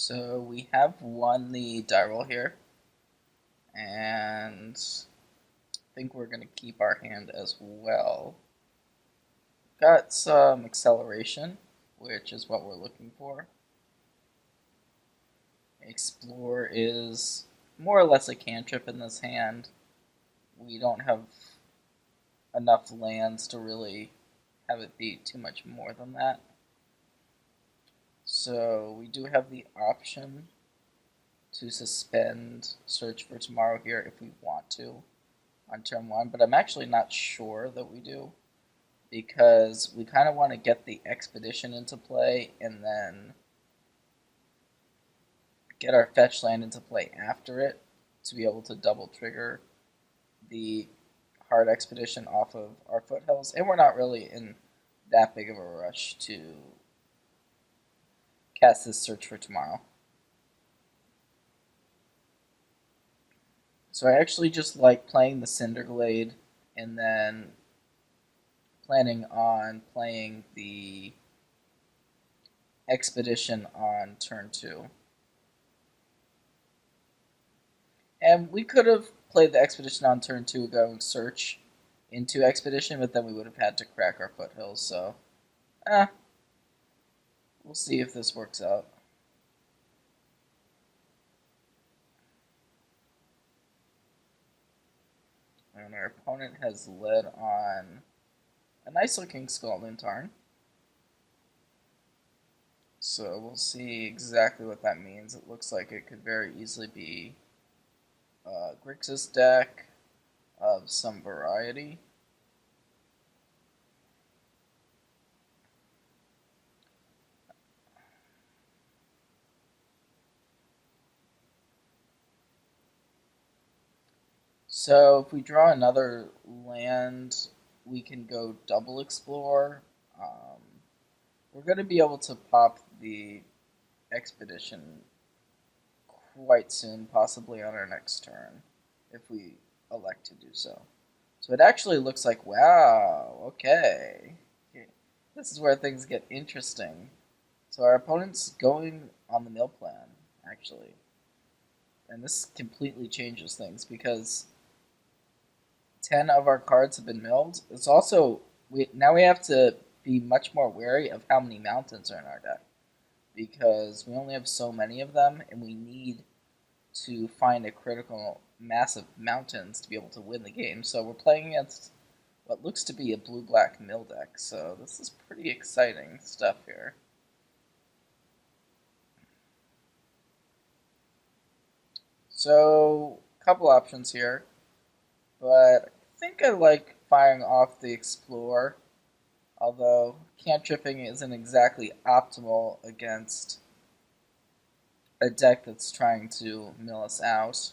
So we have won the die roll here, and I think we're going to keep our hand as well. Got some acceleration, which is what we're looking for. Explore is more or less a cantrip in this hand. We don't have enough lands to really have it be too much more than that. So we do have the option to suspend Search for Tomorrow here if we want to on turn 1, but I'm actually not sure that we do, because we kind of want to get the Expedition into play and then get our fetch land into play after it to be able to double trigger the hard Expedition off of our foothills, and we're not really in that big of a rush to cast this Search for Tomorrow. So I actually just like playing the Cinderglade and then planning on playing the Expedition on turn 2. And we could have played the Expedition on turn 2, going Search into Expedition, but then we would have had to crack our foothills, so we'll see if this works out. And our opponent has led on a nice looking Scalding Tarn. So we'll see exactly what that means. It looks like it could very easily be a Grixis deck of some variety. So if we draw another land, we can go double explore. We're going to be able to pop the Expedition quite soon, possibly on our next turn, if we elect to do so. So it actually looks like, wow, okay. This is where things get interesting. So our opponent's going on the mill plan, actually. And this completely changes things, because 10 of our cards have been milled. It's also, now we have to be much more wary of how many mountains are in our deck, because we only have so many of them, and we need to find a critical mass of mountains to be able to win the game. So we're playing against what looks to be a blue-black mill deck, so this is pretty exciting stuff here. So, a couple options here, but I think I like firing off the Explore, although cantripping isn't exactly optimal against a deck that's trying to mill us out.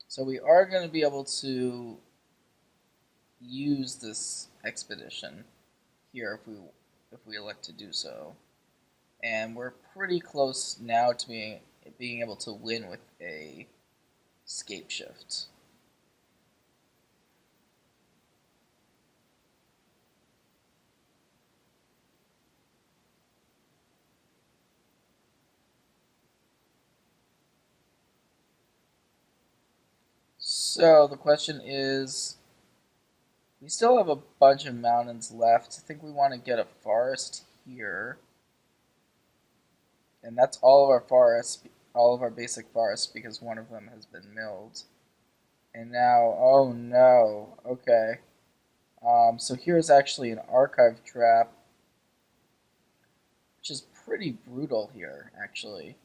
So we are going to be able to use this Expedition here if we elect to do so. And we're pretty close now to being able to win with a Scapeshift. So the question is, we still have a bunch of mountains left. I think we want to get a forest here. And that's all of our forests, all of our basic forests, because one of them has been milled. And now, oh no, okay. So here's actually an archive trap, which is pretty brutal here, actually.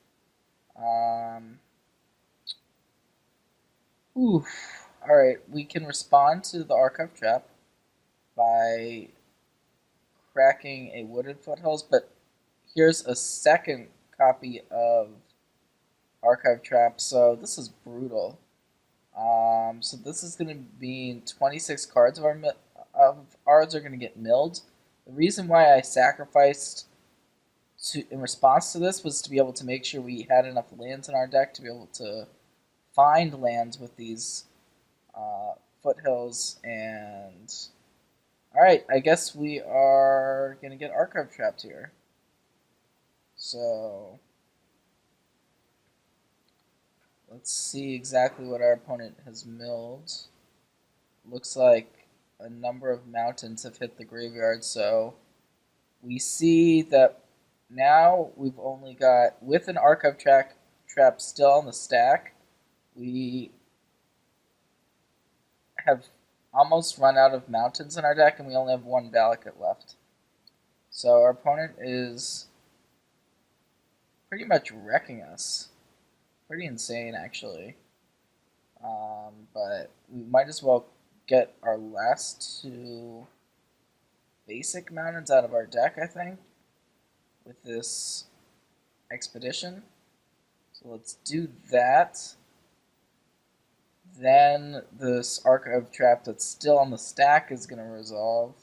Oof. Alright, we can respond to the archive trap by cracking a wooded foothills, but here's a second copy of archive trap, so this is brutal. So this is going to mean 26 cards of ours are going to get milled. The reason why I sacrificed in response to this was to be able to make sure we had enough lands in our deck to be able to find lands with these foothills and Alright, I guess we are going to get archive trapped here. So, let's see exactly what our opponent has milled. Looks like a number of mountains have hit the graveyard, so we see that now we've only got, with an archive trap still on the stack, we have almost run out of mountains in our deck, and we only have one Valakut left. So our opponent is pretty much wrecking us. Pretty insane, actually. But we might as well get our last two basic mountains out of our deck, I think, with this expedition. So let's do that. Then this archive trap that's still on the stack is going to resolve.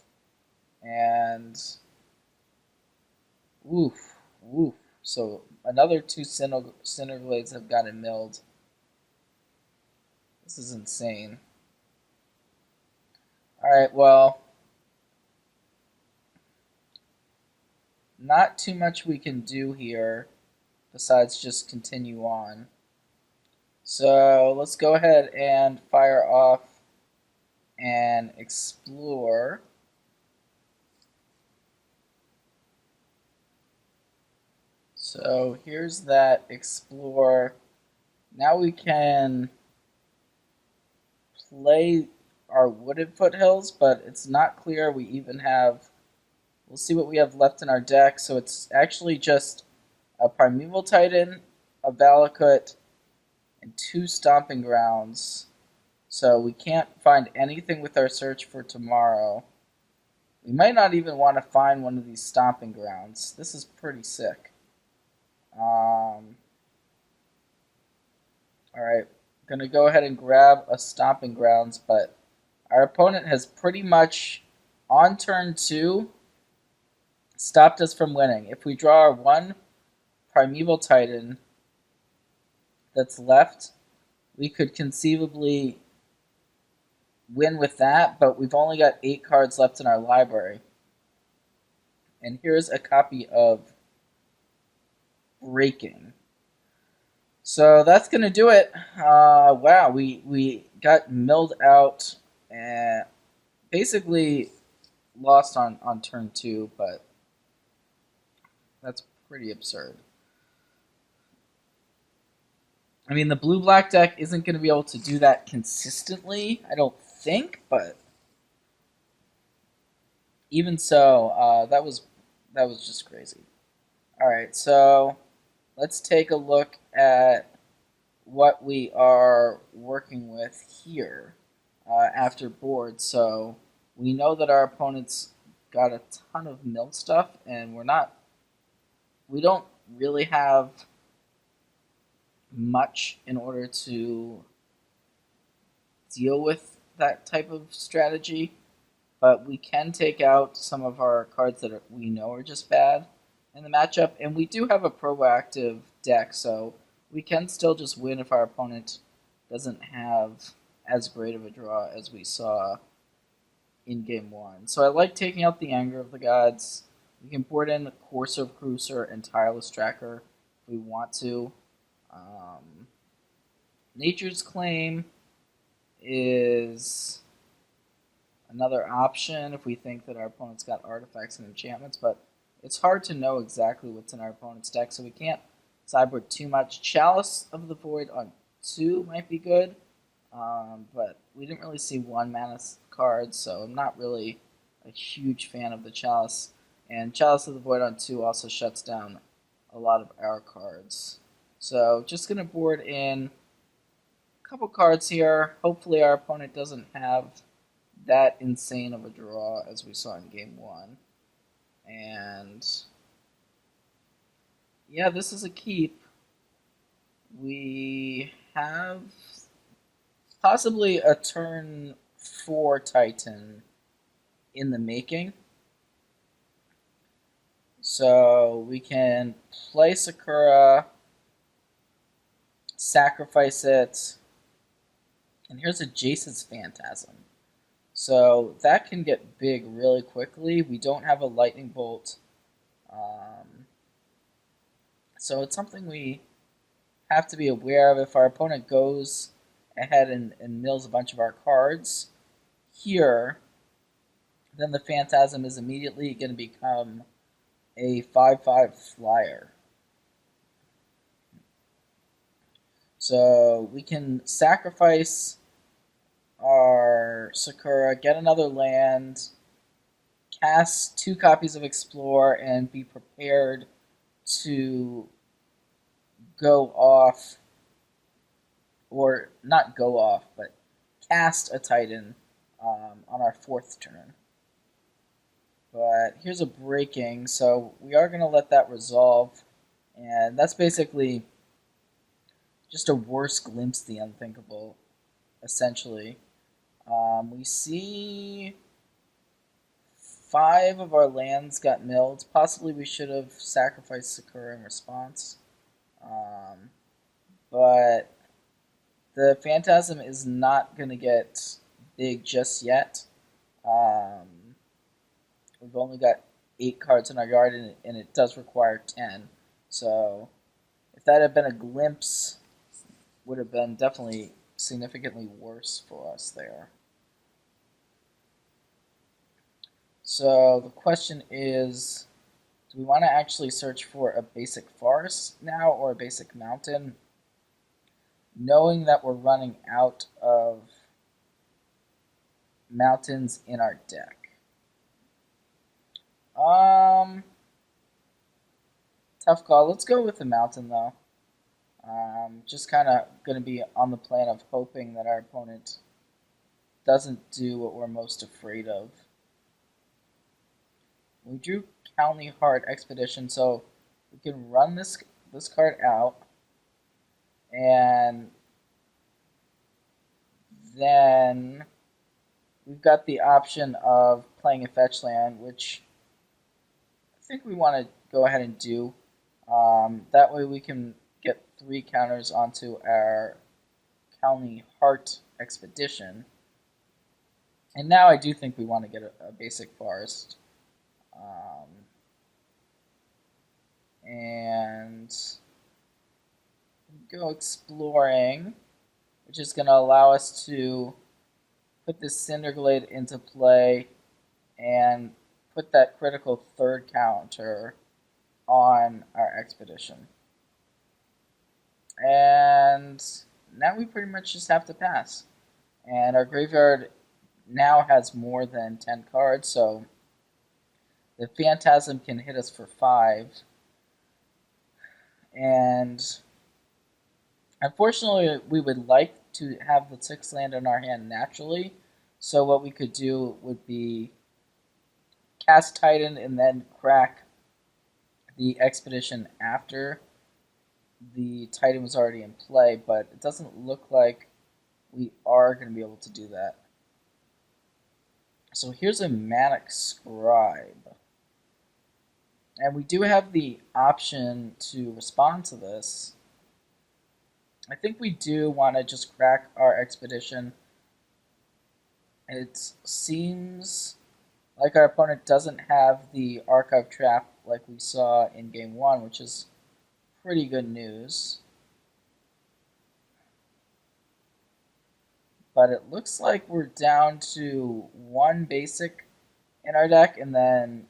And woof, woof. So another two Cinder Blades have gotten milled. This is insane. Alright, well, not too much we can do here besides just continue on. So let's go ahead and fire off and explore. So here's that explore. Now we can play our wooded foothills, but it's not clear we even have. We'll see what we have left in our deck. So it's actually just a Primeval Titan, a Valakut, and two Stomping Grounds. So we can't find anything with our search for tomorrow. We might not even want to find one of these Stomping Grounds. This is pretty sick. Alright, gonna go ahead and grab a Stomping Grounds, but our opponent has pretty much, on turn 2, stopped us from winning. If we draw our one Primeval Titan that's left, we could conceivably win with that, but we've only got 8 cards left in our library. And here's a copy of Breaking. So that's going to do it. Wow, we got milled out and basically lost on turn 2, but that's pretty absurd. I mean, the blue-black deck isn't going to be able to do that consistently, I don't think, but even so, that was just crazy. All right, so let's take a look at what we are working with here after board. So we know that our opponent's got a ton of mill stuff, and we don't really have much in order to deal with that type of strategy, but we can take out some of our cards that we know are just bad in the matchup, and we do have a proactive deck, so we can still just win if our opponent doesn't have as great of a draw as we saw in game 1. So I like taking out the Anger of the Gods. We can board in Courser of Cruiser and Tireless Tracker if we want to. Nature's Claim is another option if we think that our opponent's got artifacts and enchantments, but it's hard to know exactly what's in our opponent's deck, so we can't sideboard too much. Chalice of the Void on 2 might be good, but we didn't really see 1 mana card, so I'm not really a huge fan of the Chalice. And Chalice of the Void on 2 also shuts down a lot of our cards. So just going to board in a couple cards here. Hopefully our opponent doesn't have that insane of a draw as we saw in game 1. And yeah, this is a keep. We have possibly a turn 4 Titan in the making. So we can play Sakura, sacrifice it, and here's a Jace's Phantasm. So that can get big really quickly. We don't have a lightning bolt. So it's something we have to be aware of. If our opponent goes ahead and mills a bunch of our cards here, then the Phantasm is immediately going to become a 5/5 flyer. So we can sacrifice our Sakura, get another land, cast 2 copies of Explore, and be prepared to go off, or not go off, but cast a Titan on our 4th turn. But here's a breaking, so we are going to let that resolve, and that's basically just a worse glimpse of the unthinkable, essentially. We see 5 of our lands got milled. Possibly we should have sacrificed Sakura in response. But the Phantasm is not going to get big just yet. We've only got 8 cards in our yard, and it does require 10. So if that had been a glimpse, would have been definitely significantly worse for us there. So the question is, do we want to actually search for a basic forest now or a basic mountain, knowing that we're running out of mountains in our deck? Tough call. Let's go with the mountain, though. Just kind of going to be on the plan of hoping that our opponent doesn't do what we're most afraid of. We drew County Heart Expedition, so we can run this card out, and then we've got the option of playing a fetch land, which I think we want to go ahead and do. That way we can get 3 counters onto our County Heart Expedition. And now I do think we want to get a basic forest. And go exploring, which is going to allow us to put this Cinderglade into play and put that critical 3rd counter on our expedition. And now we pretty much just have to pass. And our graveyard now has more than 10 cards, so the Phantasm can hit us for 5. And unfortunately, we would like to have the 6th land in our hand naturally. So what we could do would be cast Titan and then crack the expedition after the Titan was already in play, but it doesn't look like we are going to be able to do that. So here's a Manic Scribe. And we do have the option to respond to this. I think we do want to just crack our expedition. It seems like our opponent doesn't have the Archive Trap like we saw in Game 1, which is pretty good news. But it looks like we're down to 1 basic in our deck, and then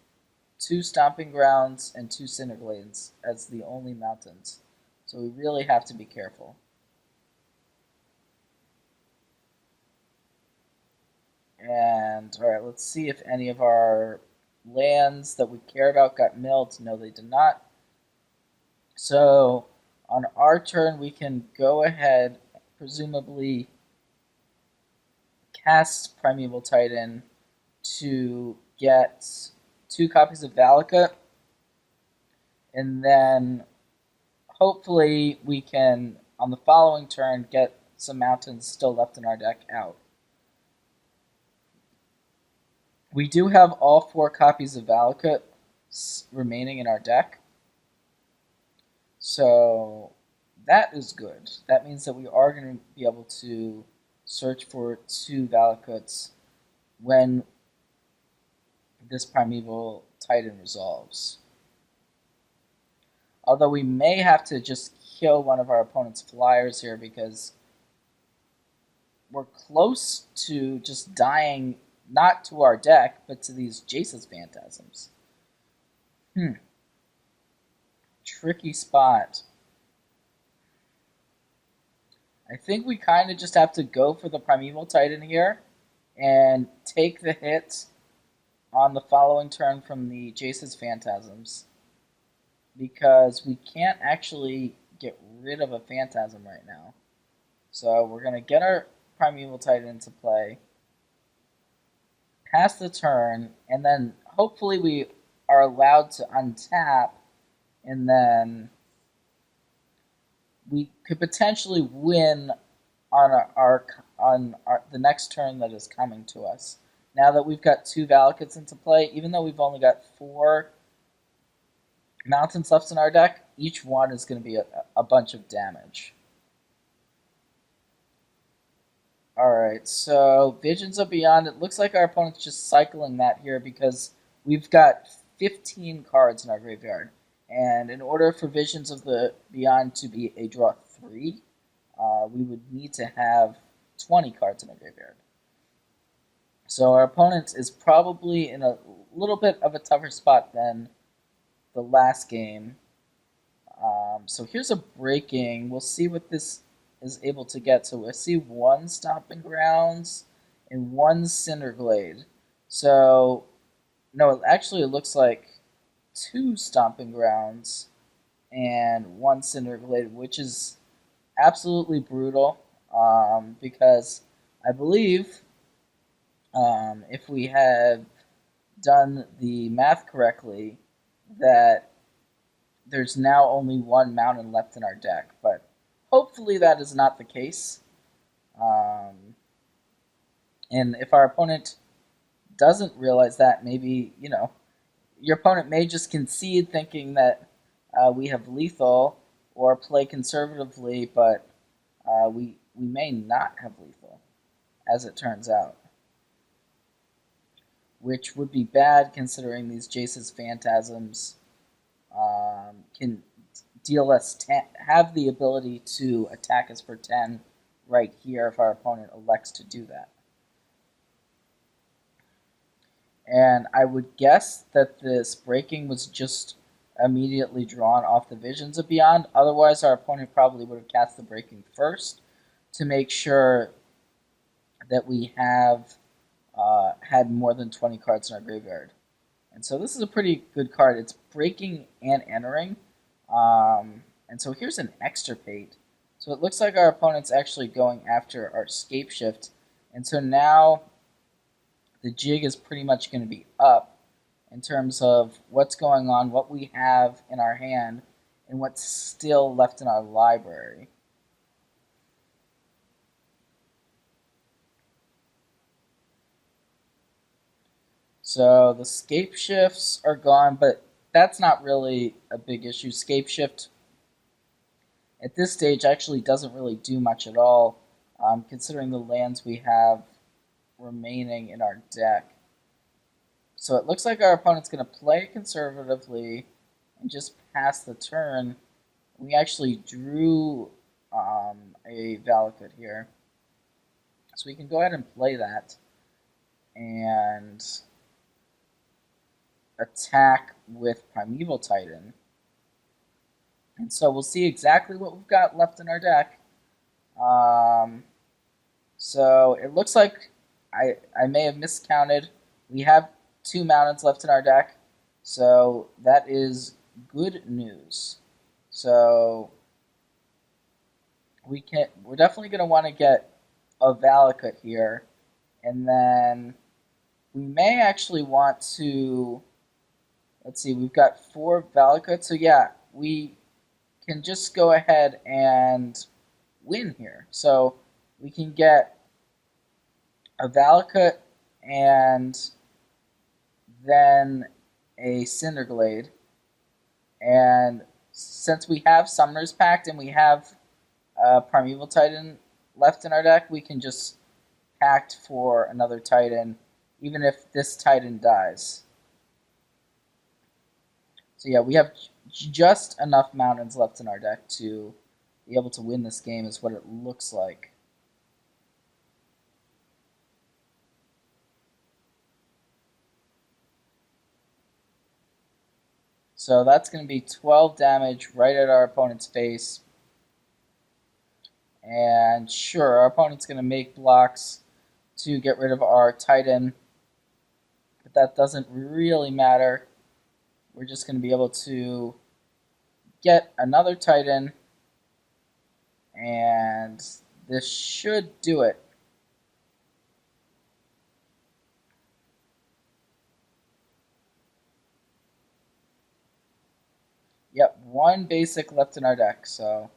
2 Stomping Grounds and 2 Cinderglades as the only mountains. So we really have to be careful. And, alright, let's see if any of our lands that we care about got milled. No, they did not. So, on our turn, we can go ahead, presumably cast Primeval Titan to get 2 copies of Valakut, and then hopefully we can, on the following turn, get some mountains still left in our deck out. We do have all 4 copies of Valakut remaining in our deck, so that is good. That means that we are going to be able to search for 2 Valakuts when this Primeval Titan resolves. Although we may have to just kill one of our opponent's flyers here because we're close to just dying, not to our deck, but to these Jace's Phantasms. Tricky spot. I think we kind of just have to go for the Primeval Titan here and take the hit on the following turn from the Jace's Phantasms, because we can't actually get rid of a Phantasm right now. So we're going to get our Primeval Titan into play, pass the turn, and then hopefully we are allowed to untap, and then we could potentially win on the next turn that is coming to us. Now that we've got 2 Valakuts into play, even though we've only got 4 mountains left in our deck, each one is going to be a bunch of damage. Alright, so Visions of Beyond, it looks like our opponent's just cycling that here because we've got 15 cards in our graveyard. And in order for Visions of the Beyond to be a draw 3, we would need to have 20 cards in our graveyard. So our opponent is probably in a little bit of a tougher spot than the last game. So here's a breaking. We'll see what this is able to get. So I see 1 Stomping Grounds and 1 Cinderglade. So, no, actually it looks like 2 Stomping Grounds and 1 Cinderglade, which is absolutely brutal, because I believe if we had done the math correctly, that there's now only 1 mountain left in our deck, but hopefully that is not the case. And if our opponent doesn't realize that, maybe, your opponent may just concede thinking that we have lethal, or play conservatively, but we may not have lethal, as it turns out. Which would be bad considering these Jace's Phantasms can deal us have the ability to attack us for 10 right here if our opponent elects to do that. And I would guess that this breaking was just immediately drawn off the Visions of Beyond. Otherwise, our opponent probably would have cast the breaking first to make sure that we have had more than 20 cards in our graveyard. And so this is a pretty good card. It's breaking and entering. And so here's an extirpate. So it looks like our opponent's actually going after our Scapeshift. And so now the jig is pretty much going to be up in terms of what's going on, what we have in our hand, and what's still left in our library. So the Scapeshifts are gone, but that's not really a big issue. Scapeshift at this stage actually doesn't really do much at all, considering the lands we have remaining in our deck. So it looks like our opponent's going to play conservatively and just pass the turn. We actually drew a Valakut here. So we can go ahead and play that and attack with Primeval Titan. And so we'll see exactly what we've got left in our deck. So it looks like I may have miscounted. We have 2 mountains left in our deck, so that is good news. So we're definitely going to want to get a Valakut here, and then we may actually want to, let's see, we've got 4 Valakuts, so yeah, we can just go ahead and win here. So we can get a Valakut and then a Cinderglade. And since we have Summoner's Pact and we have Primeval Titan left in our deck, we can just pact for another Titan even if this Titan dies. So yeah, we have just enough mountains left in our deck to be able to win this game is what it looks like. So that's going to be 12 damage right at our opponent's face. And sure, our opponent's going to make blocks to get rid of our Titan, but that doesn't really matter. We're just going to be able to get another Titan, and this should do it. Yep, one basic left in our deck, so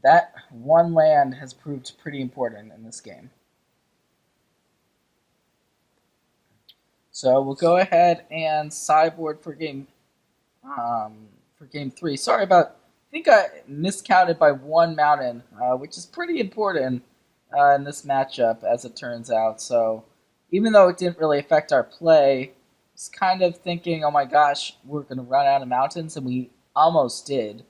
that one land has proved pretty important in this game. So we'll go ahead and sideboard for game 3. Sorry about, I think I miscounted by one mountain, which is pretty important in this matchup, as it turns out. So even though it didn't really affect our play, I was kind of thinking, oh my gosh, we're going to run out of mountains, and we almost did,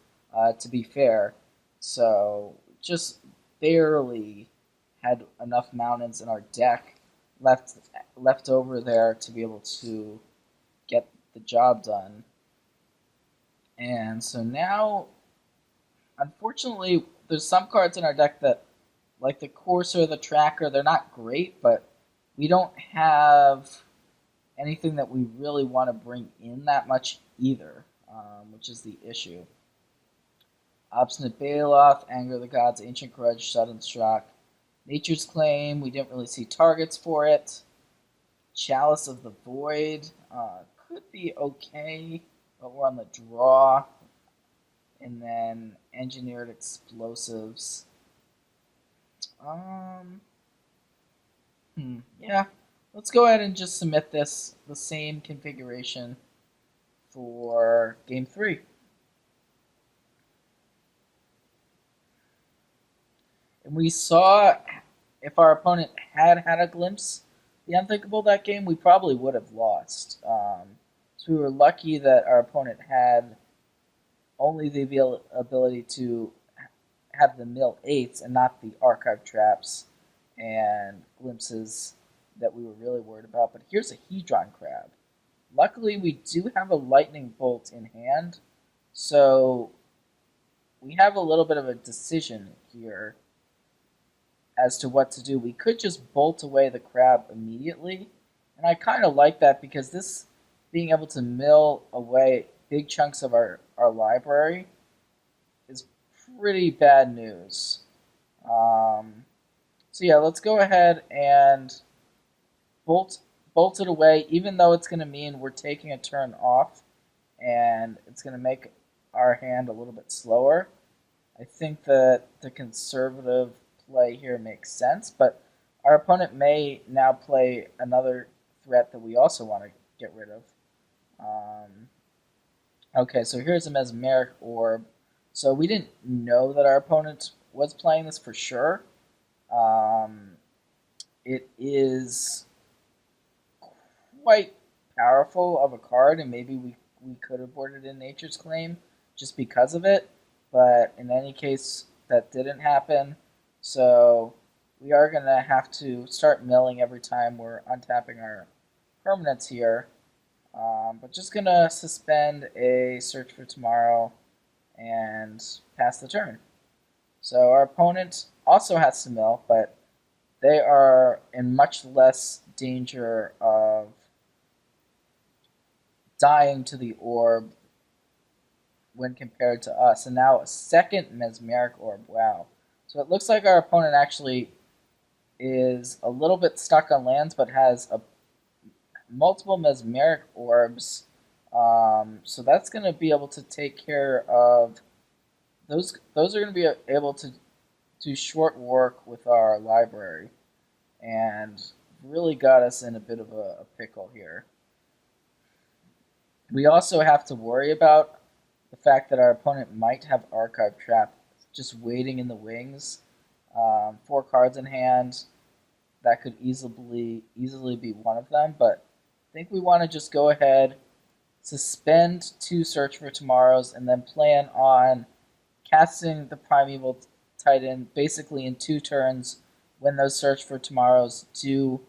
to be fair. So just barely had enough mountains in our deck left over there to be able to get the job done. And so now, unfortunately, there's some cards in our deck that, like the Courser, the Tracker, they're not great, but we don't have anything that we really want to bring in that much either, which is the issue. Obstinate Baloth, Anger of the Gods, Ancient Grudge, Sudden Shock, Nature's Claim, we didn't really see targets for it. Chalice of the Void could be okay, but we're on the draw. And then Engineered Explosives. Yeah, let's go ahead and just submit this the same configuration for game 3. And we saw if our opponent had a glimpse the unthinkable that game, we probably would have lost. So we were lucky that our opponent had only the ability to have the mill 8s and not the archive traps and glimpses that we were really worried about. But here's a Hedron Crab. Luckily, we do have a Lightning Bolt in hand, so we have a little bit of a decision here as to what to do. We could just bolt away the crab immediately, and I kind of like that because this being able to mill away big chunks of our library is pretty bad news. So yeah, let's go ahead and bolt it away, even though it's going to mean we're taking a turn off, and it's going to make our hand a little bit slower. I think that the conservative play here makes sense, but our opponent may now play another threat that we also want to get rid of. Okay, so here's a Mesmeric Orb. So we didn't know that our opponent was playing this for sure. It is quite powerful of a card, and maybe we could have boarded in Nature's Claim just because of it, but in any case, that didn't happen. So we are going to have to start milling every time we're untapping our permanents here. But just going to suspend a Search for Tomorrow and pass the turn. So our opponent also has to mill, but they are in much less danger of dying to the orb when compared to us. And now a second Mesmeric Orb. Wow. So it looks like our opponent actually is a little bit stuck on lands, but has multiple Mesmeric Orbs. So that's going to be able to take care of those. Those are going to be able to do short work with our library, and really got us in a bit of a pickle here. We also have to worry about the fact that our opponent might have Archive Trap just waiting in the wings. 4 cards in hand. that could easily be one of them, but I think we want to just go ahead, suspend 2 Search for Tomorrows, and then plan on casting the Primeval Titan basically in 2 turns when those Search for Tomorrows do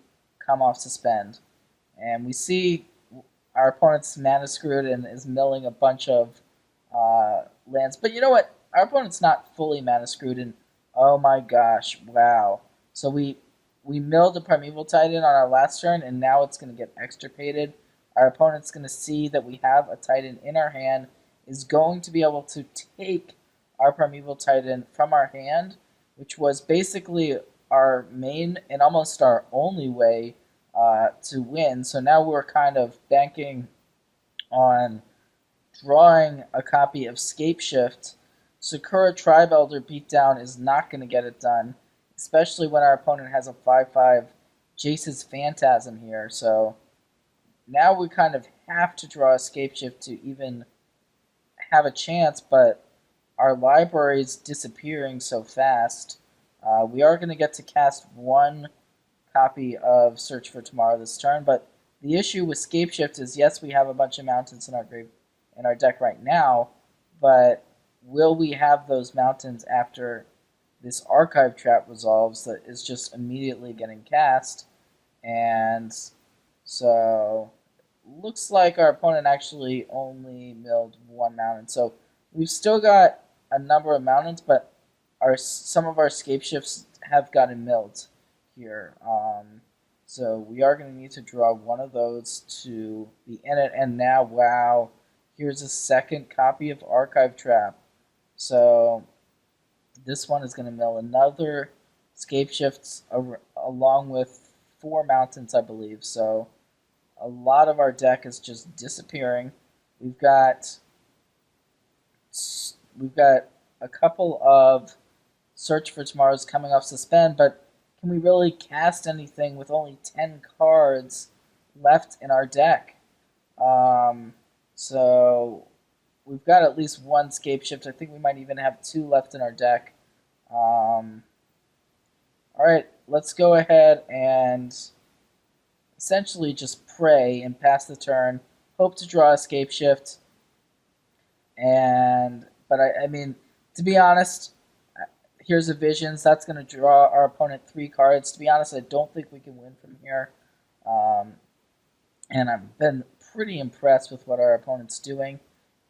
come off suspend. And we see our opponent's mana screwed and is milling a bunch of lands. But you know what? Our opponent's not fully mana screwed, and oh my gosh, wow. So we milled the Primeval Titan on our last turn, and now it's going to get extirpated. Our opponent's going to see that we have a Titan in our hand, is going to be able to take our Primeval Titan from our hand, which was basically our main and almost our only way to win. So now we're kind of banking on drawing a copy of Scapeshift. Sakura Tribe Elder Beatdown is not going to get it done, especially when our opponent has a 5/5 Jace's Phantasm here. So now we kind of have to draw a Scapeshift to even have a chance, but our library is disappearing so fast. We are going to get to cast 1 copy of Search for Tomorrow this turn, but the issue with Scapeshift is, yes, we have a bunch of mountains in our deck right now, but will we have those mountains after this Archive Trap resolves that is just immediately getting cast? And so looks like our opponent actually only milled 1 mountain. So we've still got a number of mountains, but some of our Scapeshifts have gotten milled here. So we are going to need to draw one of those to be in it. And now, wow, here's a second copy of Archive Trap. So this one is going to mill another Scapeshifts along with 4 mountains, I believe. So a lot of our deck is just disappearing. We've got a couple of Search for Tomorrows coming off suspend, but can we really cast anything with only 10 cards left in our deck? So we've got at least 1 Scapeshift. I think we might even have 2 left in our deck. Alright, let's go ahead and essentially just pray and pass the turn. Hope to draw a Scapeshift. But I mean, to be honest, here's a Visions. That's going to draw our opponent 3 cards. To be honest, I don't think we can win from here. And I've been pretty impressed with what our opponent's doing.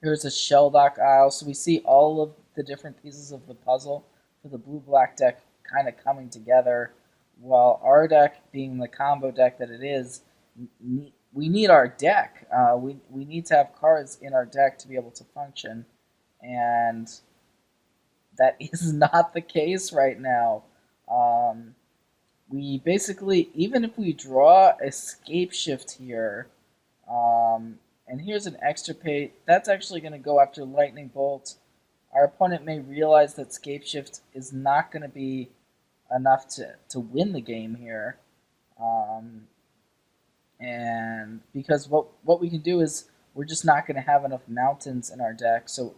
Here's a Shelldock Isle. So we see all of the different pieces of the puzzle for the blue-black deck kind of coming together, while our deck, being the combo deck that it is, we need our deck. We need to have cards in our deck to be able to function, and that is not the case right now. We basically, even if we draw a Scapeshift here, and here's an Extirpate, that's actually going to go after Lightning Bolt. Our opponent may realize that Scapeshift is not going to be enough to win the game here. And because what we can do is we're just not going to have enough mountains in our deck so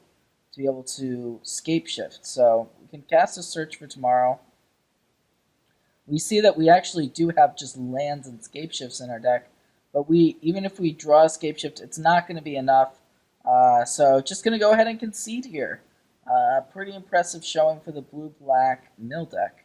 to be able to Scapeshift. So we can cast a Search for Tomorrow. We see that we actually do have just lands and Scapeshifts in our deck, but even if we draw a Scapeshift, it's not going to be enough. So just going to go ahead and concede here. Pretty impressive showing for the blue-black mill deck.